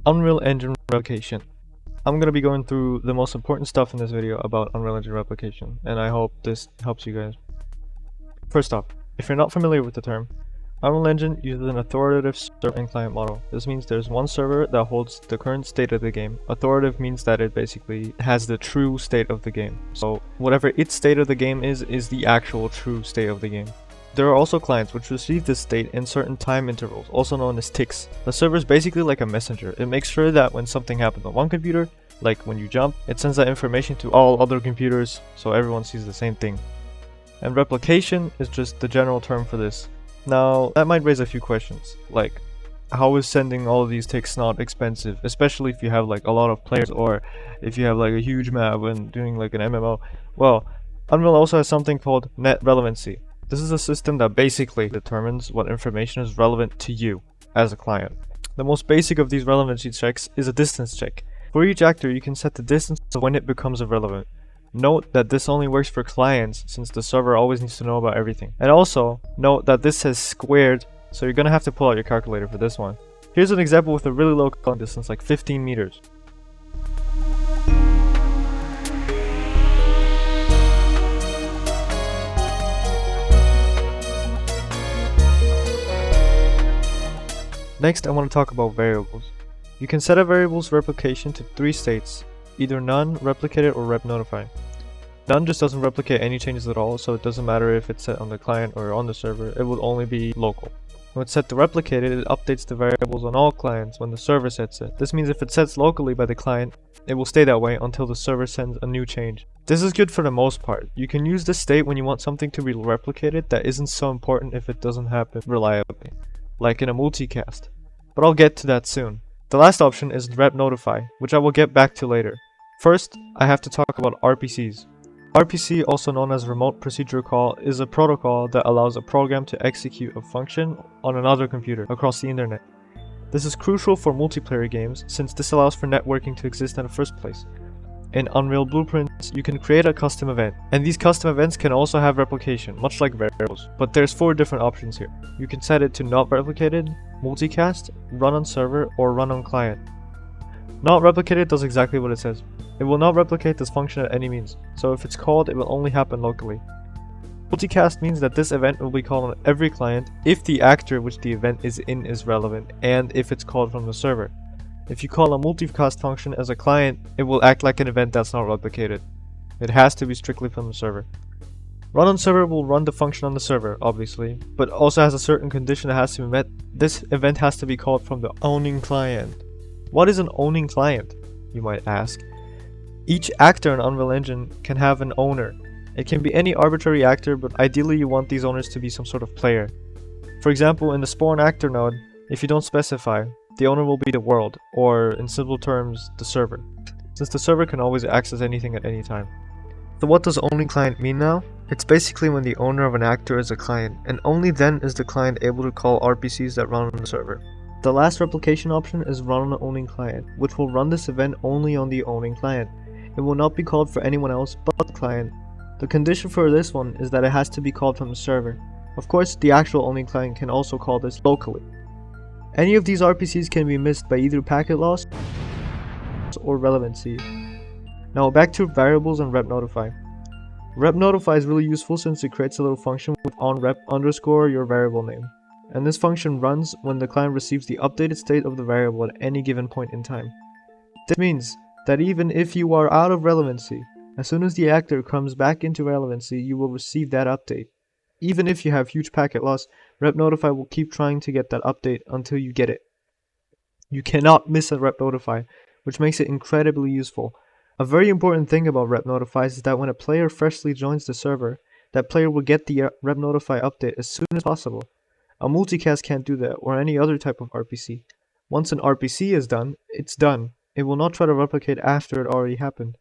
Unreal Engine replication. I'm gonna be going through the most important stuff in this video about Unreal Engine replication, and I hope this helps you guys. First off, if you're not familiar with the term, Unreal Engine uses an authoritative server and client model. This means there's one server that holds the current state of the game. Authoritative means that it basically has the true state of the game. So whatever its state of the game is the actual true state of the game. There are also clients which receive this state in certain time intervals, also known as ticks. The server is basically like a messenger. It makes sure that when something happens on one computer, like when you jump, it sends that information to all other computers so everyone sees the same thing. And replication is just the general term for this. Now, that might raise a few questions, like how is sending all of these ticks not expensive, especially if you have like a lot of players or if you have like a huge map and doing like an MMO. Well, Unreal also has something called net relevancy. This is a system that basically determines what information is relevant to you as a client. The most basic of these relevancy checks is a distance check. For each actor, you can set the distance of when it becomes irrelevant. Note that this only works for clients since the server always needs to know about everything. And also, note that this says squared, so you're gonna have to pull out your calculator for this one. Here's an example with a really low distance, like 15 meters. Next, I want to talk about variables. You can set a variable's replication to 3 states, either none, replicated, or rep notify. None just doesn't replicate any changes at all, so it doesn't matter if it's set on the client or on the server, it will only be local. When it's set to replicated, it updates the variables on all clients when the server sets it. This means if it sets locally by the client, it will stay that way until the server sends a new change. This is good for the most part. You can use this state when you want something to be replicated that isn't so important if it doesn't happen reliably, like in a multicast. But I'll get to that soon. The last option is rep notify, which I will get back to later. First, I have to talk about RPCs. RPC, also known as Remote Procedure Call, is a protocol that allows a program to execute a function on another computer across the internet. This is crucial for multiplayer games since this allows for networking to exist in the first place. In Unreal Blueprints, you can create a custom event, and these custom events can also have replication, much like variables. But there's 4 different options here. You can set it to not replicated, multicast, run on server, or run on client. Not replicated does exactly what it says. It will not replicate this function at any means, so if it's called, it will only happen locally. Multicast means that this event will be called on every client if the actor which the event is in is relevant, and if it's called from the server. If you call a multicast function as a client, it will act like an event that's not replicated. It has to be strictly from the server. Run on server will run the function on the server, obviously, but also has a certain condition that has to be met. This event has to be called from the owning client. What is an owning client, you might ask? Each actor in Unreal Engine can have an owner. It can be any arbitrary actor, but ideally you want these owners to be some sort of player. For example, in the spawn actor node, if you don't specify, the owner will be the world, or in simple terms, the server, since the server can always access anything at any time. So what does owning client mean now? It's basically when the owner of an actor is a client, and only then is the client able to call RPCs that run on the server. The last replication option is run on owning client, which will run this event only on the owning client. It will not be called for anyone else but the client. The condition for this one is that it has to be called from the server. Of course, the actual owning client can also call this locally. Any of these RPCs can be missed by either packet loss or relevancy. Now back to variables and rep notify. Rep notify is really useful since it creates a little function with onRep underscore your variable name. And this function runs when the client receives the updated state of the variable at any given point in time. This means that even if you are out of relevancy, as soon as the actor comes back into relevancy, you will receive that update. Even if you have huge packet loss, rep notify will keep trying to get that update until you get it. You cannot miss a rep notify, which makes it incredibly useful. A very important thing about rep notifies is that when a player freshly joins the server, that player will get the rep notify update as soon as possible. A multicast can't do that, or any other type of RPC. Once an RPC is done, it's done. It will not try to replicate after it already happened.